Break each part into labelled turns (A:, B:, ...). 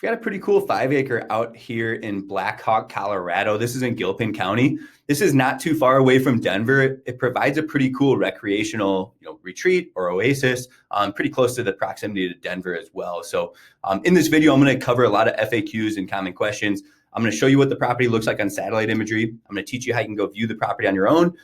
A: We've got a pretty cool 5 acre out here in Black Hawk, Colorado. This is in Gilpin County. This is not too far away from Denver. It provides a pretty cool recreational, retreat or oasis, pretty close to the proximity to Denver as well. So in this video, I'm going to cover a lot of FAQs and common questions. I'm going to show you what the property looks like on satellite imagery. I'm going to teach you how you can go view the property on your own.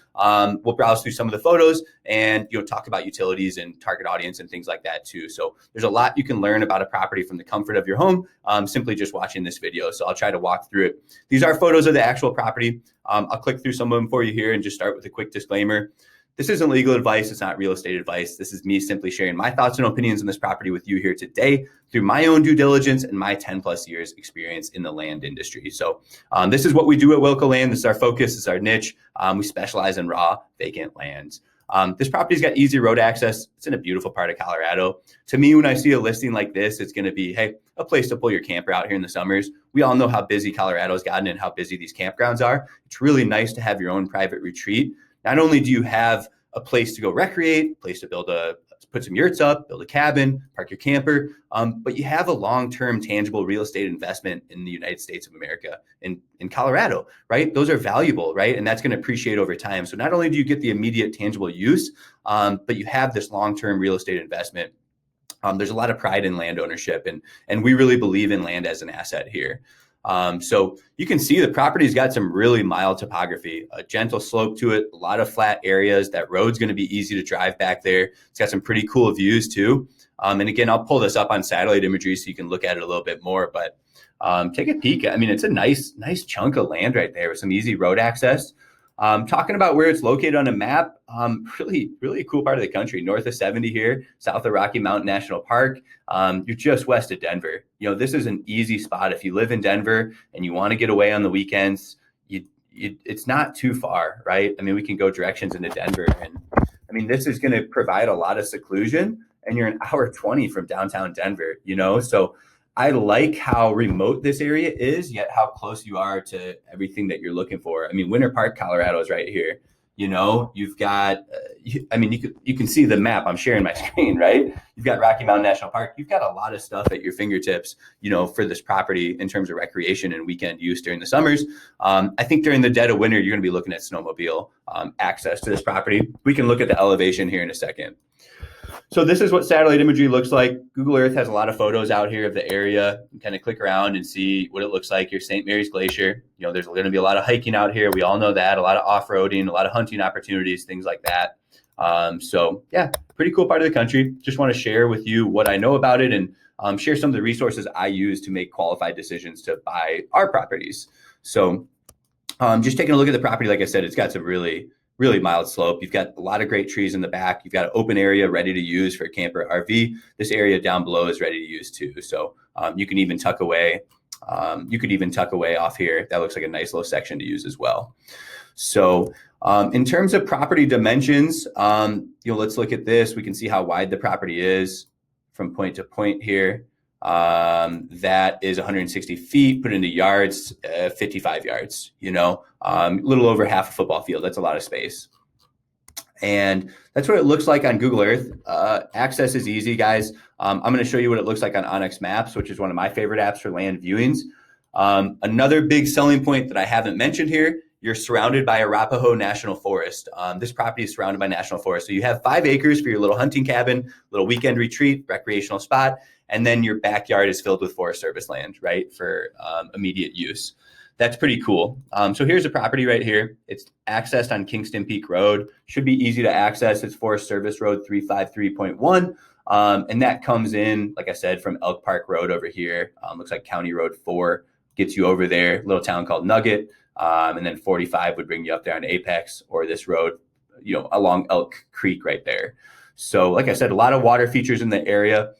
A: We'll browse through some of the photos and talk about utilities and target audience and things like that too. So there's a lot you can learn about a property from the comfort of your home, simply just watching this video. So I'll try to walk through it. These are photos of the actual property. I'll click through some of them for you here and just start with a quick disclaimer. This isn't legal advice. It's not real estate advice. This is me simply sharing my thoughts and opinions on this property with you here today through my own due diligence and my 10 plus years experience in the land industry. So this is what we do at Wilco Land. This is our focus. This is our niche. We specialize in raw vacant lands. This property's got easy road access. It's in a beautiful part of Colorado. To me, when I see a listing like this, it's going to be, hey, a place to pull your camper out here in the summers. We all know how busy Colorado's gotten and how busy these campgrounds are. It's really nice to have your own private retreat. Not only do you have a place to go recreate, place to put some yurts up, build a cabin, park your camper, but you have a long-term tangible real estate investment in the United States of America, in Colorado, right? Those are valuable, right? And that's going to appreciate over time. So not only do you get the immediate tangible use, but you have this long-term real estate investment. There's a lot of pride in land ownership, and we really believe in land as an asset here. So you can see the property's got some really mild topography, a gentle slope to it, a lot of flat areas. That road's going to be easy to drive back there. It's got some pretty cool views too. And again, I'll pull this up on satellite imagery so you can look at it a little bit more, but take a peek. I mean, it's a nice chunk of land right there with some easy road access. Talking about where it's located on a map, really a cool part of the country, north of 70 here, south of Rocky Mountain National Park. You're just west of Denver. This is an easy spot. If you live in Denver and you want to get away on the weekends, it's not too far, right? I mean, we can go directions into Denver, and I mean, this is going to provide a lot of seclusion, and you're an hour 20 from downtown Denver, so I like how remote this area is, yet how close you are to everything that you're looking for. I mean, Winter Park, Colorado is right here. You've got, you can see the map. I'm sharing my screen, right? You've got Rocky Mountain National Park. You've got a lot of stuff at your fingertips, for this property in terms of recreation and weekend use during the summers. I think during the dead of winter, you're going to be looking at snowmobile access to this property. We can look at the elevation here in a second. So this is what satellite imagery looks like. Google Earth has a lot of photos out here of the area. You can kind of click around and see what it looks like. Your St. Mary's Glacier. There's going to be a lot of hiking out here. We all know that. A lot of off-roading, a lot of hunting opportunities, things like that. So yeah, pretty cool part of the country. Just want to share with you what I know about it and share some of the resources I use to make qualified decisions to buy our properties. So just taking a look at the property, like I said, it's got some really mild slope. You've got a lot of great trees in the back. You've got an open area ready to use for camper RV. This area down below is ready to use too. So you can even tuck away. You could even tuck away off here. That looks like a nice little section to use as well. So in terms of property dimensions, let's look at this. We can see how wide the property is from point to point here. That is 160 feet, put into yards, 55 yards, a little over half a football field. That's a lot of space. And that's what it looks like on Google Earth. Access is easy, guys. I'm going to show you what it looks like on Onyx Maps, which is one of my favorite apps for land viewings. Another big selling point that I haven't mentioned here, you're surrounded by Arapahoe National Forest. This property is surrounded by National Forest. So you have 5 acres for your little hunting cabin, little weekend retreat, recreational spot. And then your backyard is filled with Forest Service land, right, for immediate use. That's pretty cool. So here's a property right here. It's accessed on Kingston Peak Road. Should be easy to access. It's Forest Service Road 353.1. And that comes in, like I said, from Elk Park Road over here. Looks like County Road 4 gets you over there, little town called Nugget. And then 45 would bring you up there on Apex, or this road, along Elk Creek right there. So like I said, a lot of water features in the area.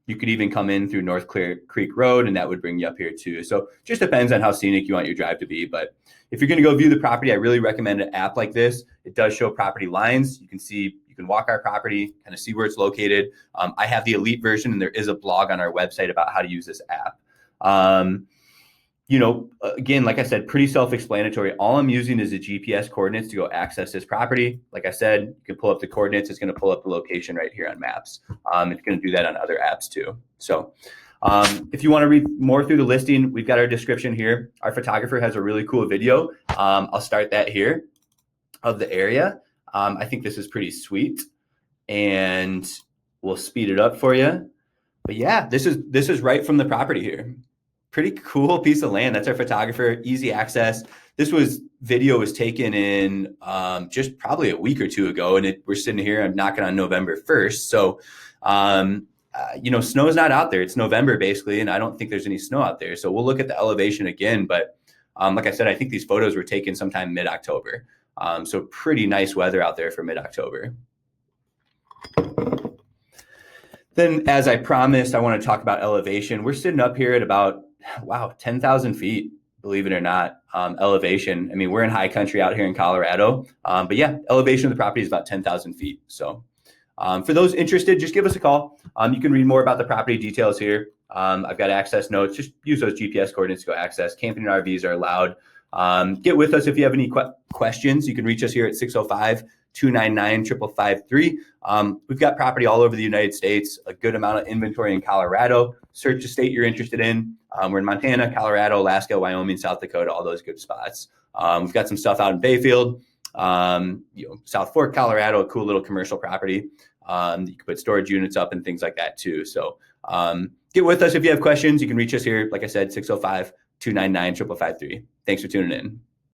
A: You could even come in through North Clear Creek Road, and that would bring you up here too. So just depends on how scenic you want your drive to be. But if you're going to go view the property, I really recommend an app like this. It does show property lines. You can walk our property, kind of see where it's located. I have the elite version, and there is a blog on our website about how to use this app. Again, like I said, pretty self-explanatory. All I'm using is the GPS coordinates to go access this property. Like I said, you can pull up the coordinates. It's going to pull up the location right here on maps. It's going to do that on other apps too. So If you want to read more through the listing, we've got our description here. Our photographer has a really cool video. I'll start that here of the area. I think this is pretty sweet, and we'll speed it up for you. But yeah, this is right from the property here. Pretty cool piece of land. That's our photographer, easy access. This video was taken in just probably a week or two ago, and we're sitting here, I'm knocking on November 1st. So, snow is not out there. It's November basically, and I don't think there's any snow out there. So we'll look at the elevation again. But like I said, I think these photos were taken sometime mid-October. So pretty nice weather out there for mid-October. Then, as I promised, I want to talk about elevation. We're sitting up here at about, 10,000 feet, believe it or not, elevation. I mean, we're in high country out here in Colorado. But yeah, elevation of the property is about 10,000 feet. So for those interested, just give us a call. You can read more about the property details here. I've got access notes. Just use those GPS coordinates to go access. Camping and RVs are allowed. Get with us if you have any questions. You can reach us here at 605-299-5553. We've got property all over the United States, a good amount of inventory in Colorado. Search the state you're interested in. We're in Montana, Colorado, Alaska, Wyoming, South Dakota, all those good spots. We've got some stuff out in Bayfield, South Fork, Colorado, a cool little commercial property. You can put storage units up and things like that too. So get with us if you have questions. You can reach us here, like I said, 605-299-5553. Thanks for tuning in.